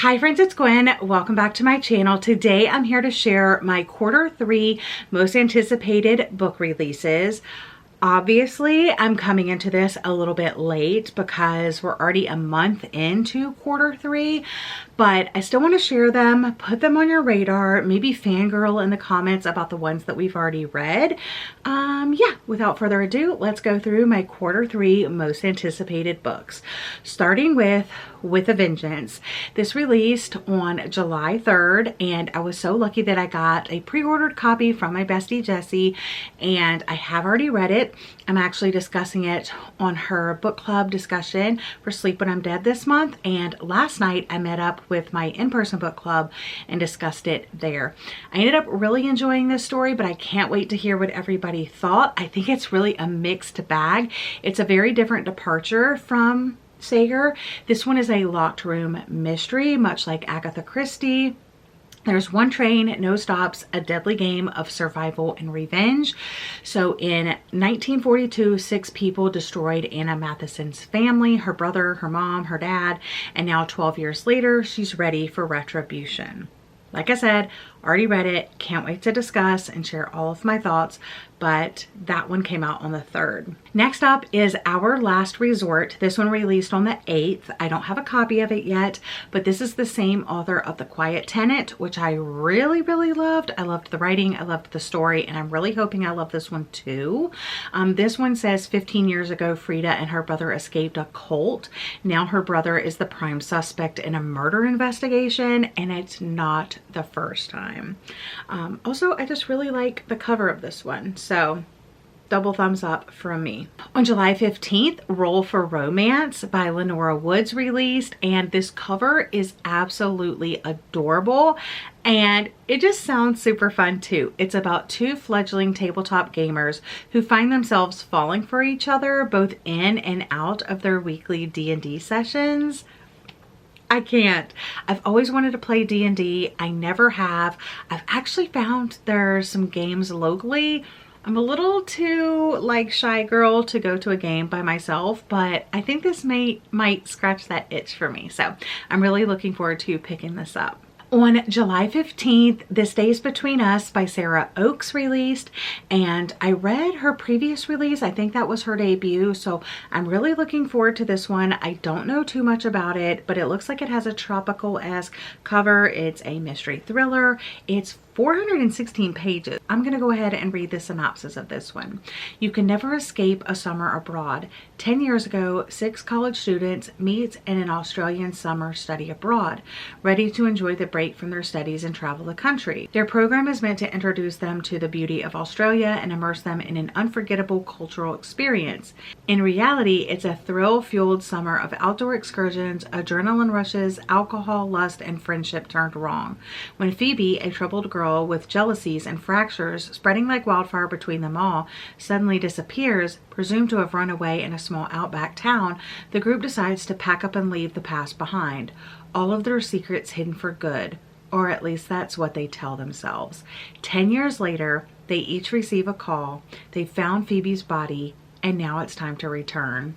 Hi friends, it's Gwen. Welcome back to my channel. Today I'm here to share my Q3 most anticipated book releases. Obviously, I'm coming into this a little bit late because we're already a month into Q3, but I still want to share them, put them on your radar, maybe fangirl in the comments about the ones that we've already read. Yeah, without further ado, let's go through my Q3 most anticipated books. Starting with a Vengeance. This released on July 3rd, and I was so lucky that I got a pre-ordered copy from my bestie Jessie, and I have already read it. I'm actually discussing it on her book club discussion for Sleep When I'm Dead this month, and last night I met up with my in-person book club and discussed it there. I ended up really enjoying this story, but I can't wait to hear what everybody thought. I think it's really a mixed bag. It's a very different departure from 𝒐𝒅. This one is a locked room mystery, much like Agatha Christie. There's one train, no stops, a deadly game of survival and revenge. So in 1942, 6 people destroyed Anna Matheson's family, her brother, her mom, her dad, and now 12 years later, she's ready for retribution. Like I said, already read it, can't wait to discuss and share all of my thoughts, but that one came out on the 3rd. Next up is Our Last Resort. This one released on the 8th. I don't have a copy of it yet, but this is the same author of The Quiet Tenant, which I really loved. I loved the writing, I loved the story, and I'm really hoping I love this one too. This one says 15 years ago, Frida and her brother escaped a cult. Now her brother is the prime suspect in a murder investigation, and it's not the first time. Also, I just really like the cover of this one, so double thumbs up from me. On July 15th, Roll for Romance by Lenora Woods released, and this cover is absolutely adorable and it just sounds super fun too. It's about 2 fledgling tabletop gamers who find themselves falling for each other both in and out of their weekly D&D sessions. I can't. I've always wanted to play D&D. I never have. I've actually found there's some games locally. I'm a little too shy girl to go to a game by myself, but I think this might scratch that itch for me. So I'm really looking forward to picking this up. On July 15th, This Days Between Us by Sarah Oakes released, and I read her previous release. I think that was her debut, so I'm really looking forward to this one. I don't know too much about it, but it looks like it has a tropical-esque cover. It's a mystery thriller. It's 416 pages. I'm gonna go ahead and read the synopsis of this one. You can never escape a summer abroad. 10 years ago, 6 college students meet in an Australian summer study abroad, ready to enjoy the break from their studies and travel the country. Their program is meant to introduce them to the beauty of Australia and immerse them in an unforgettable cultural experience. In reality, it's a thrill-fueled summer of outdoor excursions, adrenaline rushes, alcohol, lust, and friendship turned wrong. When Phoebe, a troubled girl with jealousies and fractures spreading like wildfire between them all, suddenly disappears, presumed to have run away in a small outback town, the group decides to pack up and leave the past behind. All of their secrets hidden for good, or at least that's what they tell themselves. 10 years later, they each receive a call. They found Phoebe's body, and now it's time to return.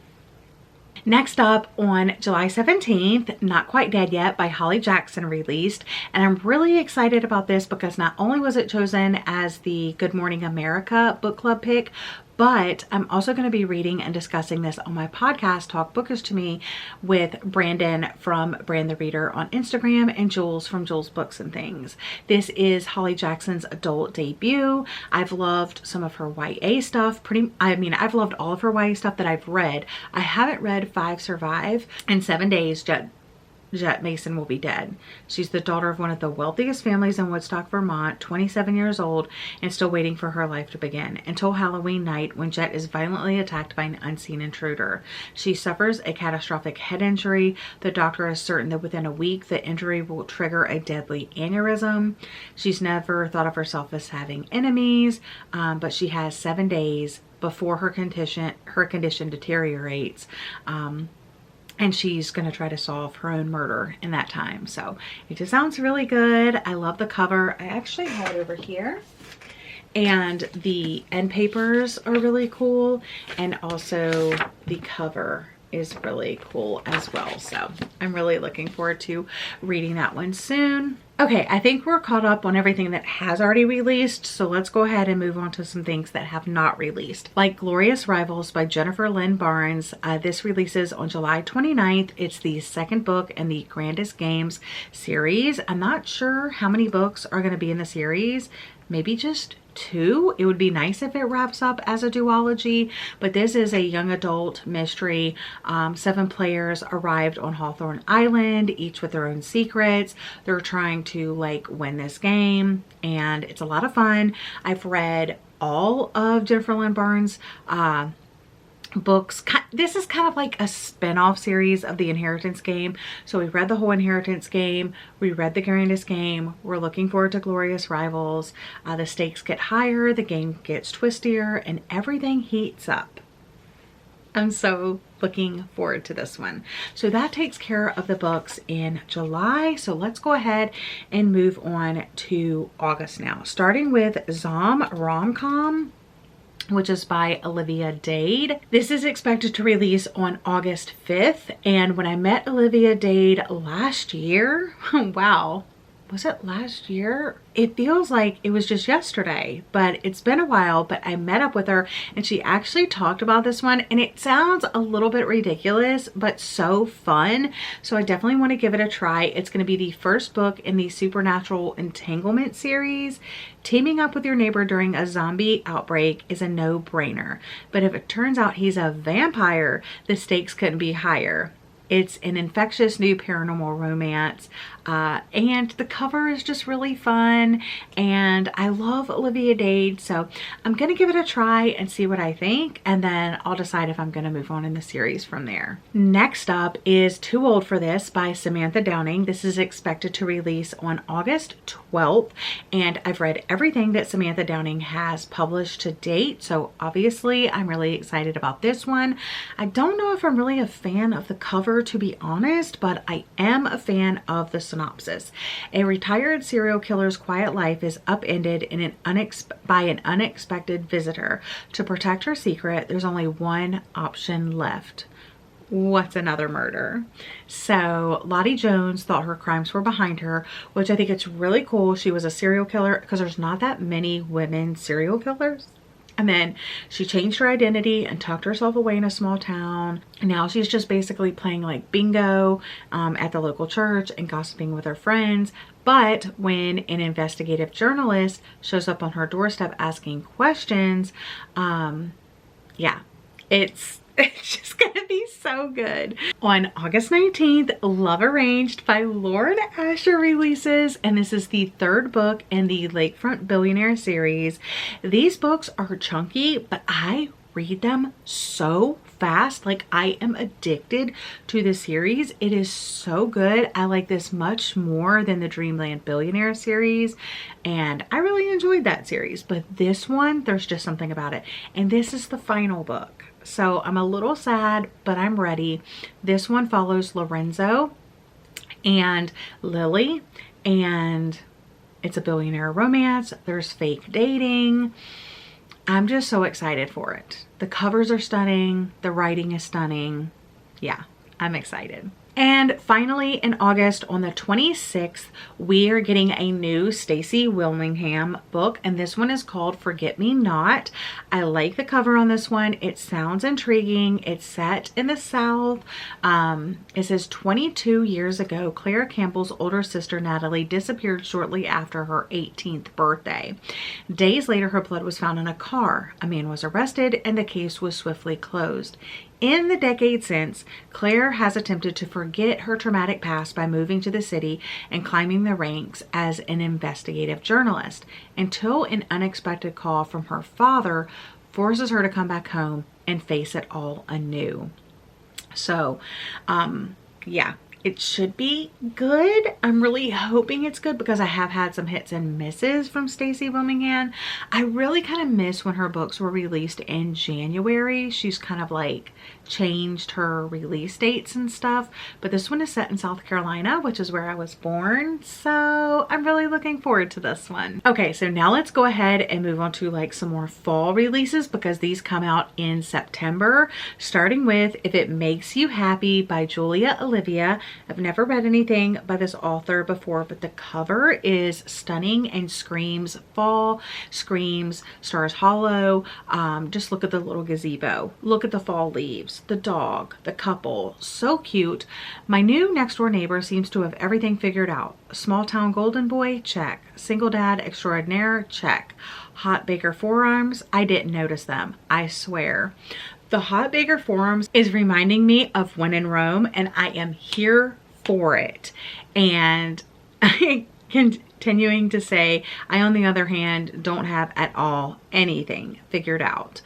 Next up, on July 17th, Not Quite Dead Yet by Holly Jackson released, and I'm really excited about this because not only was it chosen as the Good Morning America book club pick, but I'm also going to be reading and discussing this on my podcast, Talk Bookish to Me, with Brandon from Brand the Reader on Instagram and Jules from Jules Books and Things. This is Holly Jackson's adult debut. I've loved some of her YA stuff. I've loved all of her YA stuff that I've read. I haven't read 5 Survive and 7 Days Jet Mason Will Be Dead. She's the daughter of one of the wealthiest families in Woodstock, Vermont, 27 years old, and still waiting for her life to begin, until Halloween night when Jet is violently attacked by an unseen intruder. She suffers a catastrophic head injury. The doctor is certain that within a week the injury will trigger a deadly aneurysm. She's never thought of herself as having enemies, but she has 7 days before her condition deteriorates. And she's going to try to solve her own murder in that time. So it just sounds really good. I love the cover. I actually have it over here. And the end papers are really cool. And also the cover is really cool as well. So I'm really looking forward to reading that one soon. Okay, I think we're caught up on everything that has already released, so let's go ahead and move on to some things that have not released. Like Glorious Rivals by Jennifer Lynn Barnes. This releases on July 29th. It's the second book in the Grandest Games series. I'm not sure how many books are going to be in the series. Maybe just 2. It would be nice if it wraps up as a duology, but this is a young adult mystery. 7 players arrived on Hawthorne Island, each with their own secrets. They're trying to like win this game, and it's a lot of fun. I've read all of Jennifer Lynn Barnes' books. This is kind of like a spin-off series of the Inheritance Game. So we read the whole Inheritance Game, we read the Grandest Game, we're looking forward to Glorious Rivals. The stakes get higher, the game gets twistier, and everything heats up. I'm so looking forward to this one. So that takes care of the books in July. So let's go ahead and move on to August now, starting with Zomrocom, which is by Olivia Dade. This is expected to release on August 5th. And when I met Olivia Dade last year, wow, was it last year? It feels like it was just yesterday, but it's been a while. But I met up with her and she actually talked about this one, and it sounds a little bit ridiculous, but so fun. So I definitely want to give it a try. It's going to be the first book in the Supernatural Entanglement series. Teaming up with your neighbor during a zombie outbreak is a no-brainer. But if it turns out he's a vampire, the stakes couldn't be higher. It's an infectious new paranormal romance, and the cover is just really fun, and I love Olivia Dade, so I'm gonna give it a try and see what I think, and then I'll decide if I'm gonna move on in the series from there. Next up is Too Old for This by Samantha Downing. This is expected to release on August 12th, and I've read everything that Samantha Downing has published to date, so obviously I'm really excited about this one. I don't know if I'm really a fan of the cover, to be honest, but I am a fan of the synopsis. A retired serial killer's quiet life is upended in by an unexpected visitor. To protect her secret, there's only one option left. What's another murder? So Lottie Jones thought her crimes were behind her, which I think it's really cool. She was a serial killer because there's not that many women serial killers. And then she changed her identity and tucked herself away in a small town. And now she's just basically playing like bingo at the local church and gossiping with her friends. But when an investigative journalist shows up on her doorstep asking questions, yeah, it's just gonna be so good. On August 19th, Love Arranged by Lauren Asher releases, and this is the 3rd book in the Lakefront Billionaire series. These books are chunky, but I read them so fast. Like, I am addicted to the series. It is so good. I like this much more than the Dreamland Billionaire series, and I really enjoyed that series. But this one, there's just something about it. And this is the final book. So I'm a little sad, but I'm ready. This one follows Lorenzo and Lily, and it's a billionaire romance. There's fake dating. I'm just so excited for it. The covers are stunning. The writing is stunning. Yeah, I'm excited. And finally, in August, on the 26th, we are getting a new Stacey Willingham book, and this one is called Forget Me Not. I like the cover on this one. It sounds intriguing. It's set in the South. It says 22 years ago, Claire Campbell's older sister, Natalie, disappeared shortly after her 18th birthday. Days later, her blood was found in a car. A man was arrested, and the case was swiftly closed. In the decade since, Claire has attempted to forget her traumatic past by moving to the city and climbing the ranks as an investigative journalist, until an unexpected call from her father forces her to come back home and face it all anew. So, yeah, it should be good. I'm really hoping it's good because I have had some hits and misses from 𝒑𝒐𝒏𝒏𝒂𝒔. I really kind of miss when her books were released in January. She's kind of like changed her release dates and stuff, but this one is set in South Carolina, which is where I was born, so I'm really looking forward to this one. Okay, so now let's go ahead and move on to like some more fall releases because these come out in September, starting with If It Makes You Happy by Julia Olivia. I've never read anything by this author before, but the cover is stunning and screams fall, screams Stars Hollow. Just look at the little gazebo, look at the fall leaves, the dog, the couple, so cute. My new next door neighbor seems to have everything figured out. Small town golden boy, check. Single dad extraordinaire, check. Hot baker forearms, I didn't notice them, I swear. The hot baker forearms is reminding me of When in Rome, and I am here for it. And I continuing to say, I on the other hand don't have at all anything figured out.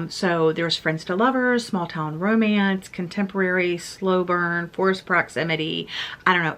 So there's Friends to Lovers, Small Town Romance, Contemporary, Slow Burn, Forced Proximity. I don't know,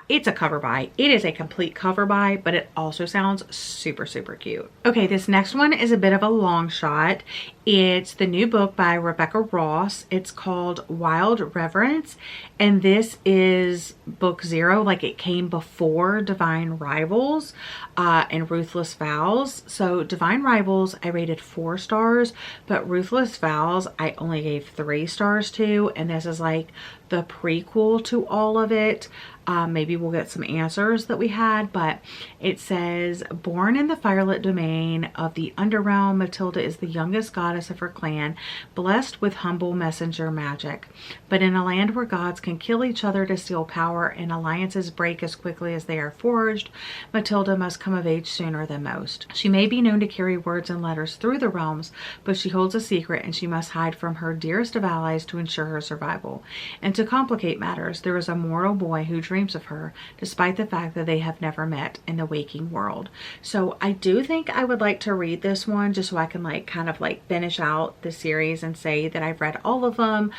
it's a cover buy. It is a complete cover buy, but it also sounds super, super cute. Okay, this next one is a bit of a long shot. It's the new book by Rebecca Ross. It's called Wild Reverence, and this is book 0, like it came before Divine Rivals and Ruthless Vows. So Divine Rivals I rated 4 stars, but Ruthless Vows I only gave 3 stars to, and this is like the prequel to all of it. Maybe we'll get some answers that we had, but it says, born in the firelit domain of the underrealm, Matilda is the youngest goddess of her clan, blessed with humble messenger magic. But in a land where gods can kill each other to steal power and alliances break as quickly as they are forged, Matilda must come of age sooner than most. She may be known to carry words and letters through the realms, but she holds a secret and she must hide from her dearest of allies to ensure her survival. And to complicate matters, there is a mortal boy who dreams of her, despite the fact that they have never met in the waking world. So I do think I would like to read this one just so I can like kind of like finish out the series and say that I've read all of them.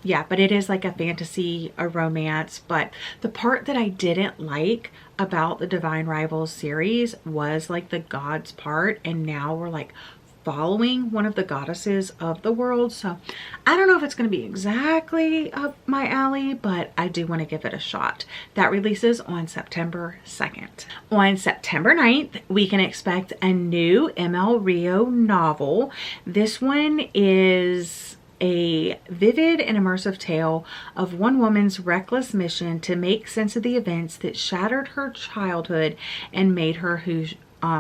Yeah, but it is like a fantasy, a romance. But the part that I didn't like about the Divine Rivals series was like the gods part, and now we're like following one of the goddesses of the world. So I don't know if it's going to be exactly up my alley, but I do want to give it a shot. That releases on September 2nd. On September 9th, we can expect a new M.L. Rio novel. This one is a vivid and immersive tale of one woman's reckless mission to make sense of the events that shattered her childhood and made her who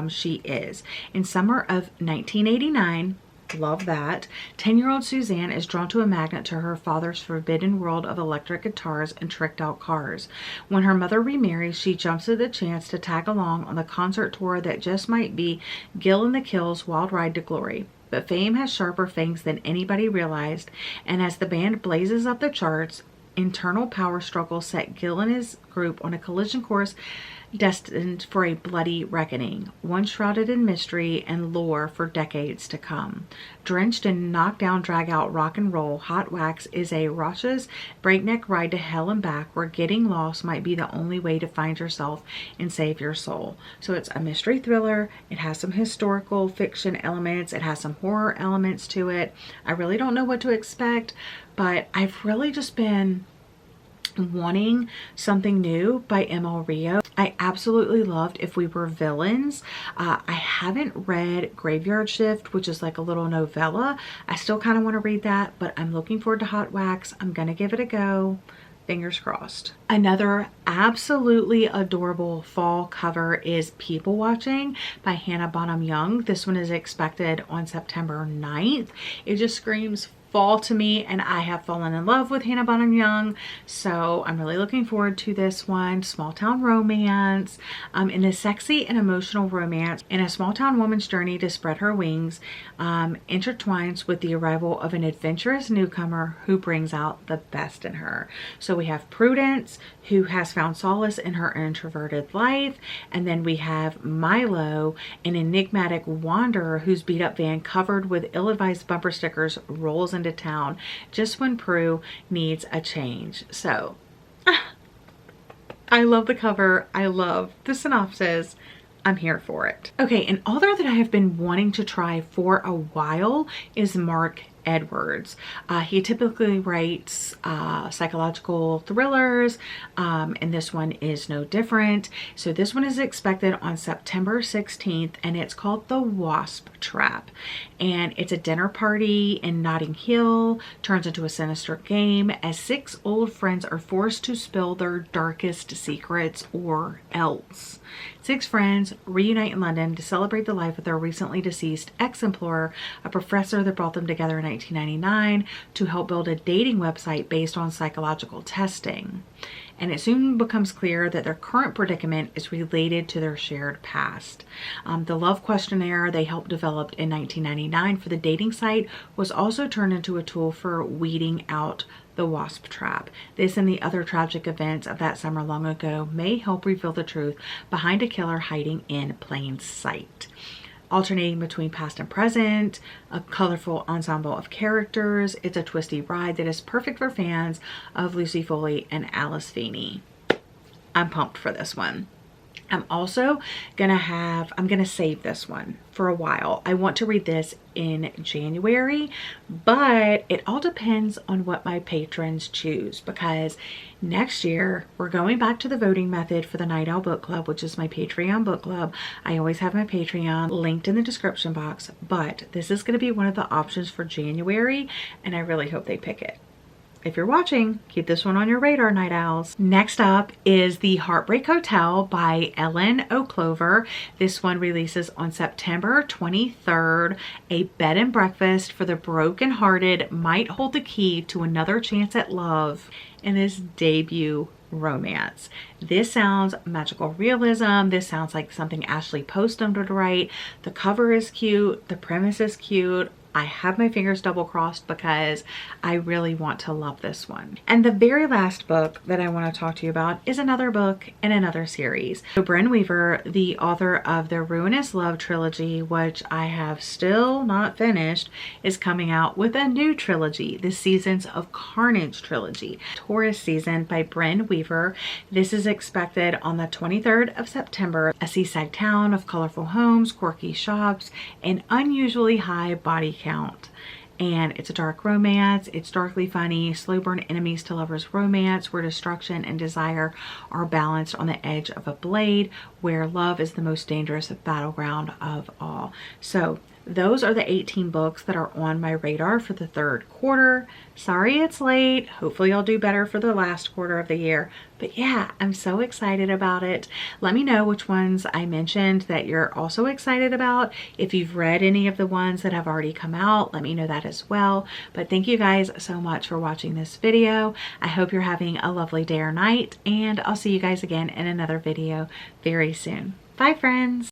she is. In summer of 1989, love that, 10-year-old Suzanne is drawn to a magnet to her father's forbidden world of electric guitars and tricked out cars. When her mother remarries, she jumps at the chance to tag along on the concert tour that just might be Gil and the Kills' Wild Ride to Glory. But fame has sharper fangs than anybody realized, and as the band blazes up the charts, internal power struggles set Gil and his group on a collision course destined for a bloody reckoning, one shrouded in mystery and lore for decades to come. Drenched in knockdown, drag-out rock and roll, Hot Wax is a raucous, breakneck ride to hell and back where getting lost might be the only way to find yourself and save your soul. So it's a mystery thriller. It has some historical fiction elements. It has some horror elements to it. I really don't know what to expect, but I've really just been wanting something new by M.L. Rio. I absolutely loved If We Were Villains. I haven't read Graveyard Shift, which is like a little novella. I still kind of want to read that, but I'm looking forward to Hot Wax. I'm gonna give it a go. Fingers crossed. Another absolutely adorable fall cover is People Watching by Hannah Bonham Young. This one is expected on September 9th. It just screams fall to me, and I have fallen in love with Hannah Bonham Young, so I'm really looking forward to this one. Small town romance, in a sexy and emotional romance in a small town woman's journey to spread her wings, intertwines with the arrival of an adventurous newcomer who brings out the best in her. So we have Prudence, who has found solace in her introverted life, and then we have Milo, an enigmatic wanderer whose beat up van covered with ill-advised bumper stickers rolls into town just when Prue needs a change. So I love the cover. I love the synopsis. I'm here for it. Okay, an author that I have been wanting to try for a while is Mark Edwards. He typically writes psychological thrillers, and this one is no different. So this one is expected on September 16th, and it's called The Wasp Trap. And it's a dinner party in Notting Hill turns into a sinister game as 6 old friends are forced to spill their darkest secrets, or else. 6 friends reunite in London to celebrate the life of their recently deceased ex-employer, a professor that brought them together in 1999 to help build a dating website based on psychological testing. And it soon becomes clear that their current predicament is related to their shared past. The love questionnaire they helped develop in 1999 for the dating site was also turned into a tool for weeding out the Wasp Trap. This and the other tragic events of that summer long ago may help reveal the truth behind a killer hiding in plain sight. Alternating between past and present, a colorful ensemble of characters, it's a twisty ride that is perfect for fans of Lucy Foley and Alice Feeney. I'm pumped for this one. I'm also I'm gonna save this one for a while. I want to read this in January, but it all depends on what my patrons choose, because next year we're going back to the voting method for the Night Owl Book Club, which is my Patreon book club. I always have my Patreon linked in the description box, but this is going to be one of the options for January, and I really hope they pick it. If you're watching, keep this one on your radar, Night Owls. Next up is The Heartbreak Hotel by Ellen O'Clover. This one releases on September 23rd. A bed and breakfast for the brokenhearted might hold the key to another chance at love in this debut romance. This sounds magical realism. This sounds like something Ashley Poston would write. The cover is cute. The premise is cute. I have my fingers double crossed because I really want to love this one. And the very last book that I want to talk to you about is another book in another series. So Bren Weaver, the author of the Ruinous Love trilogy, which I have still not finished, is coming out with a new trilogy, the Seasons of Carnage trilogy. Taurus Season by Bren Weaver. This is expected on the 23rd of September. A seaside town of colorful homes, quirky shops, and unusually high body count. And it's a dark romance. It's darkly funny, slow burn enemies to lovers romance where destruction and desire are balanced on the edge of a blade, where love is the most dangerous battleground of all. So those are the 18 books that are on my radar for the 3rd quarter. Sorry it's late. Hopefully I'll do better for the last quarter of the year. But yeah, I'm so excited about it. Let me know which ones I mentioned that you're also excited about. If you've read any of the ones that have already come out, let me know that as well. But thank you guys so much for watching this video. I hope you're having a lovely day or night, and I'll see you guys again in another video very soon. Bye, friends.